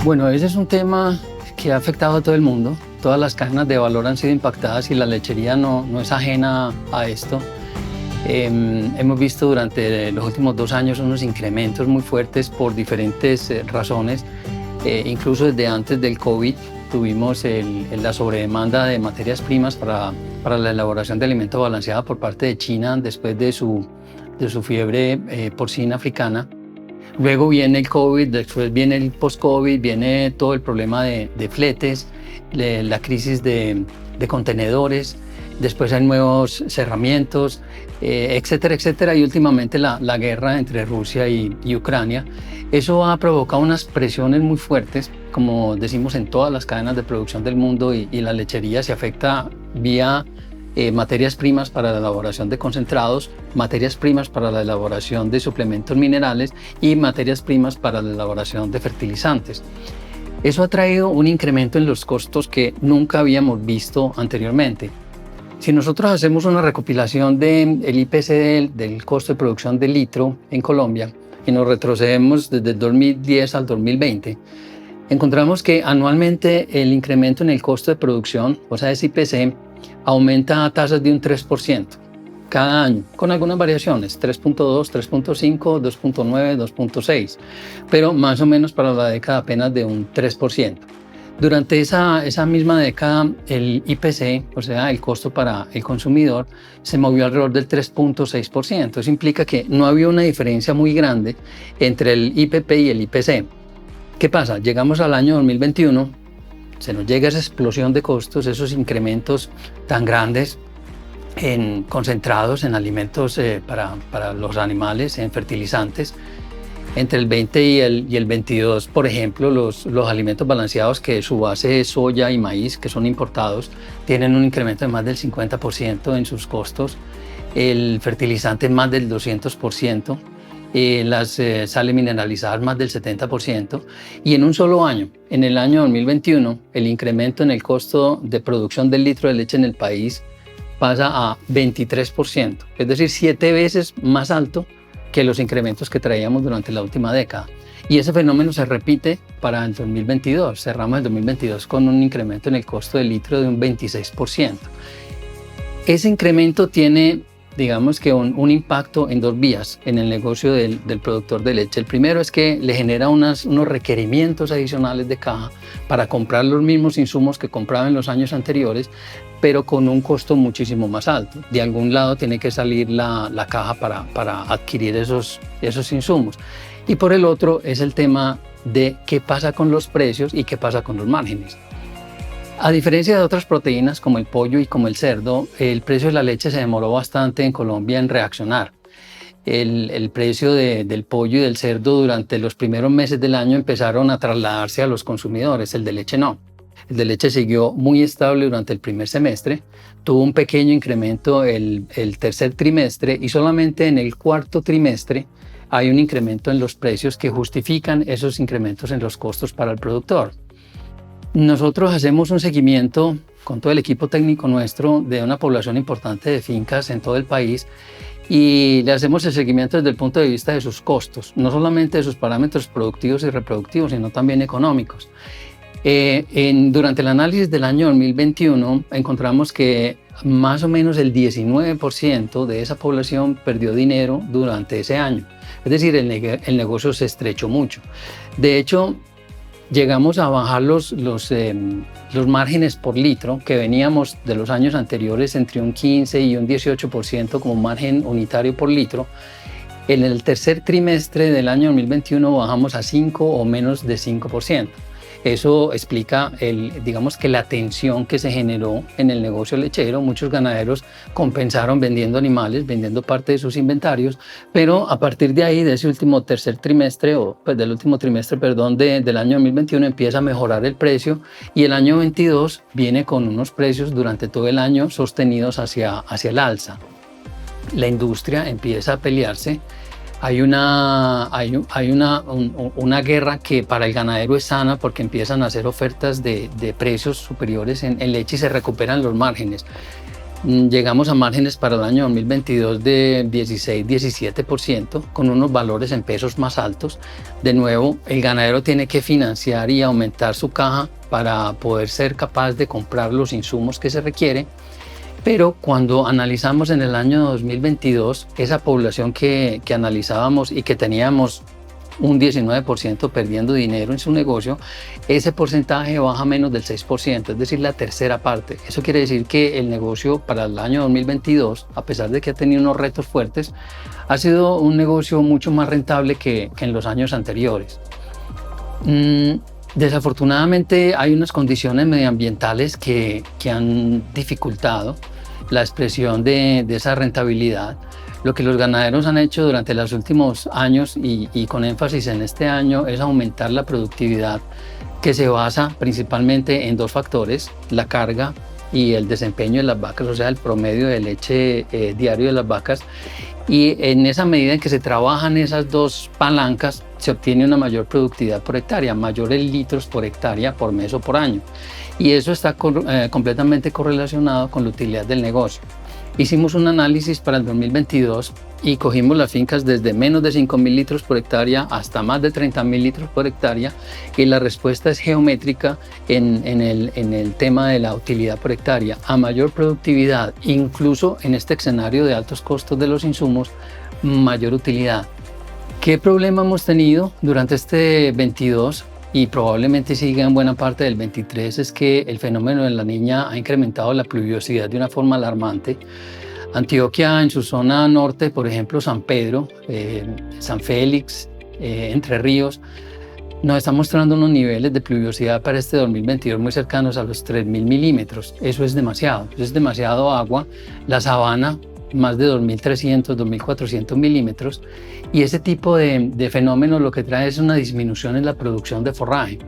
Bueno, ese es un tema que ha afectado a todo el mundo. Todas las cadenas de valor han sido impactadas y la lechería no es ajena a esto. Hemos visto durante los últimos 2 años unos incrementos muy fuertes por diferentes razones. Incluso desde antes del COVID tuvimos la sobredemanda de materias primas para la elaboración de alimento balanceado por parte de China después de su fiebre porcina africana. Luego viene el COVID, después viene el post-COVID, viene todo el problema de fletes, la crisis de contenedores, después hay nuevos cerramientos, etcétera, etcétera, y últimamente la guerra entre Rusia y Ucrania. Eso ha provocado unas presiones muy fuertes, como decimos, en todas las cadenas de producción del mundo, y la lechería se afecta vía materias primas para la elaboración de concentrados, materias primas para la elaboración de suplementos minerales y materias primas para la elaboración de fertilizantes. Eso ha traído un incremento en los costos que nunca habíamos visto anteriormente. Si nosotros hacemos una recopilación del IPC del costo de producción del litro en Colombia y nos retrocedemos desde el 2010 al 2020, encontramos que anualmente el incremento en el costo de producción, o sea, ese IPC, aumenta a tasas de un 3% cada año, con algunas variaciones, 3.2, 3.5, 2.9, 2.6, pero más o menos para la década apenas de un 3%. Durante esa misma década, el IPC, o sea, el costo para el consumidor, se movió alrededor del 3.6%. Eso implica que no había una diferencia muy grande entre el IPP y el IPC. ¿Qué pasa? Llegamos al año 2021, se nos llega esa explosión de costos, esos incrementos tan grandes en concentrados, en alimentos para los animales, en fertilizantes. Entre el 20 y el 22, por ejemplo, los alimentos balanceados, que su base es soya y maíz, que son importados, tienen un incremento de más del 50% en sus costos. El fertilizante más del 200%. Las sales mineralizadas más del 70%, y en un solo año, en el año 2021, el incremento en el costo de producción del litro de leche en el país pasa a 23%, es decir, 7 veces más alto que los incrementos que traíamos durante la última década. Y ese fenómeno se repite para el 2022. Cerramos el 2022 con un incremento en el costo del litro de un 26%. Ese incremento tiene, digamos que un impacto en 2 vías en el negocio del productor de leche. El primero es que le genera unos requerimientos adicionales de caja para comprar los mismos insumos que compraba en los años anteriores, pero con un costo muchísimo más alto. De algún lado tiene que salir la caja para adquirir esos insumos. Y por el otro es el tema de qué pasa con los precios y qué pasa con los márgenes. A diferencia de otras proteínas como el pollo y como el cerdo, el precio de la leche se demoró bastante en Colombia en reaccionar. El precio del pollo y del cerdo durante los primeros meses del año empezaron a trasladarse a los consumidores, el de leche no. El de leche siguió muy estable durante el primer semestre, tuvo un pequeño incremento el tercer trimestre, y solamente en el cuarto trimestre hay un incremento en los precios que justifican esos incrementos en los costos para el productor. Nosotros hacemos un seguimiento con todo el equipo técnico nuestro de una población importante de fincas en todo el país, y le hacemos el seguimiento desde el punto de vista de sus costos, no solamente de sus parámetros productivos y reproductivos, sino también económicos. Durante el análisis del año 2021 encontramos que más o menos el 19% de esa población perdió dinero durante ese año. Es decir, el negocio se estrechó mucho. De hecho, llegamos a bajar los márgenes por litro, que veníamos de los años anteriores entre un 15 y un 18% como margen unitario por litro. En el tercer trimestre del año 2021 bajamos a 5 o menos de 5%. Eso explica, digamos que la tensión que se generó en el negocio lechero. Muchos ganaderos compensaron vendiendo animales, vendiendo parte de sus inventarios, pero a partir de ahí, de ese último tercer trimestre, del último trimestre, perdón, del año 2021, empieza a mejorar el precio, y el año 22 viene con unos precios durante todo el año sostenidos hacia el alza. La industria empieza a pelearse. Hay una guerra que para el ganadero es sana, porque empiezan a hacer ofertas de precios superiores en leche y se recuperan los márgenes. Llegamos a márgenes para el año 2022 de 16-17%, con unos valores en pesos más altos. De nuevo, el ganadero tiene que financiar y aumentar su caja para poder ser capaz de comprar los insumos que se requiere. Pero cuando analizamos en el año 2022, esa población que analizábamos y que teníamos un 19% perdiendo dinero en su negocio, ese porcentaje baja menos del 6%, es decir, la tercera parte. Eso quiere decir que el negocio para el año 2022, a pesar de que ha tenido unos retos fuertes, ha sido un negocio mucho más rentable que en los años anteriores. Desafortunadamente hay unas condiciones medioambientales que han dificultado la expresión de esa rentabilidad. Lo que los ganaderos han hecho durante los últimos años y con énfasis en este año es aumentar la productividad, que se basa principalmente en dos factores: la carga y el desempeño de las vacas, o sea, el promedio de leche diario de las vacas. Y en esa medida en que se trabajan esas dos palancas, se obtiene una mayor productividad por hectárea, mayores litros por hectárea por mes o por año. Y eso está completamente correlacionado con la utilidad del negocio. Hicimos un análisis para el 2022 y cogimos las fincas desde menos de 5.000 litros por hectárea hasta más de 30.000 litros por hectárea, y la respuesta es geométrica en el tema de la utilidad por hectárea. A mayor productividad, incluso en este escenario de altos costos de los insumos, mayor utilidad. ¿Qué problema hemos tenido durante este 22? Y probablemente siga en buena parte del 23, es que el fenómeno de la Niña ha incrementado la pluviosidad de una forma alarmante. Antioquia, en su zona norte, por ejemplo, San Pedro, San Félix, Entre Ríos, nos está mostrando unos niveles de pluviosidad para este 2022 muy cercanos a los 3.000 milímetros. Eso es demasiado agua. La Sabana, más de 2.300, 2.400 milímetros, y ese tipo de fenómenos lo que trae es una disminución en la producción de forraje.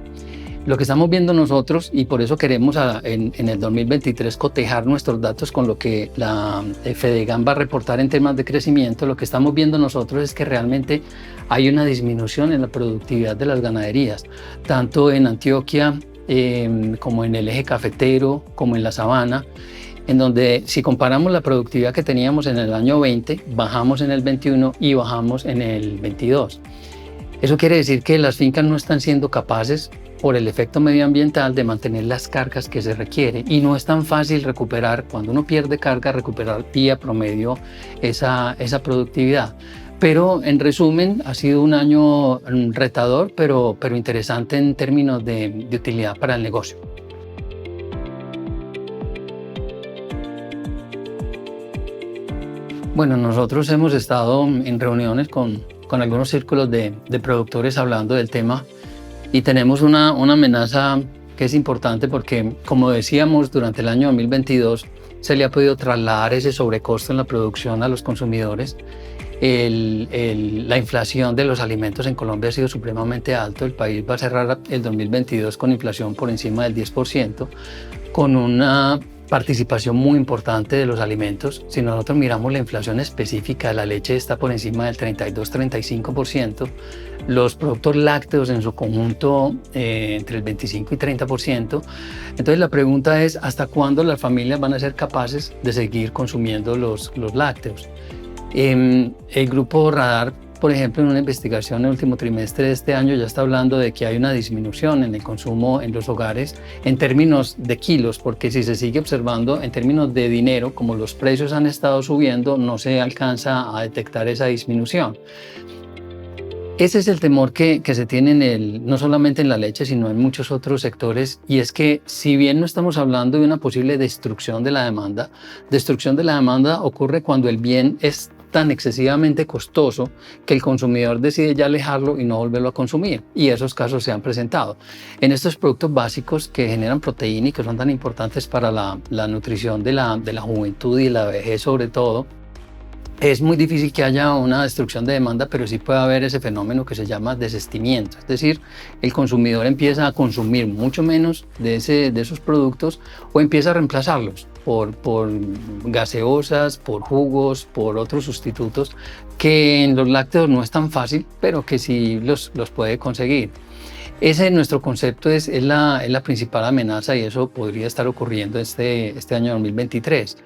Lo que estamos viendo nosotros, y por eso queremos en el 2023 cotejar nuestros datos con lo que la Fedegan va a reportar en temas de crecimiento, lo que estamos viendo nosotros es que realmente hay una disminución en la productividad de las ganaderías, tanto en Antioquia como en el eje cafetero, como en la Sabana, en donde si comparamos la productividad que teníamos en el año 20, bajamos en el 21 y bajamos en el 22. Eso quiere decir que las fincas no están siendo capaces, por el efecto medioambiental, de mantener las cargas que se requiere, y no es tan fácil recuperar, cuando uno pierde carga, recuperar vía promedio esa productividad. Pero en resumen, ha sido un año retador, pero interesante en términos de utilidad para el negocio. Bueno, nosotros hemos estado en reuniones con algunos círculos de productores hablando del tema, y tenemos una amenaza que es importante porque, como decíamos, durante el año 2022 se le ha podido trasladar ese sobrecosto en la producción a los consumidores. La inflación de los alimentos en Colombia ha sido supremamente alto. El país va a cerrar el 2022 con inflación por encima del 10%, con una participación muy importante de los alimentos. Si nosotros miramos la inflación específica de la leche, está por encima del 32-35%. Los productos lácteos en su conjunto entre el 25 y 30%. Entonces la pregunta es, ¿hasta cuándo las familias van a ser capaces de seguir consumiendo los lácteos? El grupo Radar, por ejemplo, en una investigación en el último trimestre de este año, ya está hablando de que hay una disminución en el consumo en los hogares en términos de kilos, porque si se sigue observando en términos de dinero, como los precios han estado subiendo, no se alcanza a detectar esa disminución. Ese es el temor que se tiene no solamente en la leche, sino en muchos otros sectores, y es que, si bien no estamos hablando de una posible destrucción de la demanda ocurre cuando el bien es tan excesivamente costoso que el consumidor decide ya alejarlo y no volverlo a consumir, y esos casos se han presentado. En estos productos básicos que generan proteína y que son tan importantes para la nutrición de la juventud y la vejez sobre todo, es muy difícil que haya una destrucción de demanda, pero sí puede haber ese fenómeno que se llama desistimiento. Es decir, el consumidor empieza a consumir mucho menos de esos productos, o empieza a reemplazarlos por gaseosas, por jugos, por otros sustitutos, que en los lácteos no es tan fácil, pero que sí los puede conseguir. Ese, nuestro concepto, es la principal amenaza, y eso podría estar ocurriendo este año 2023.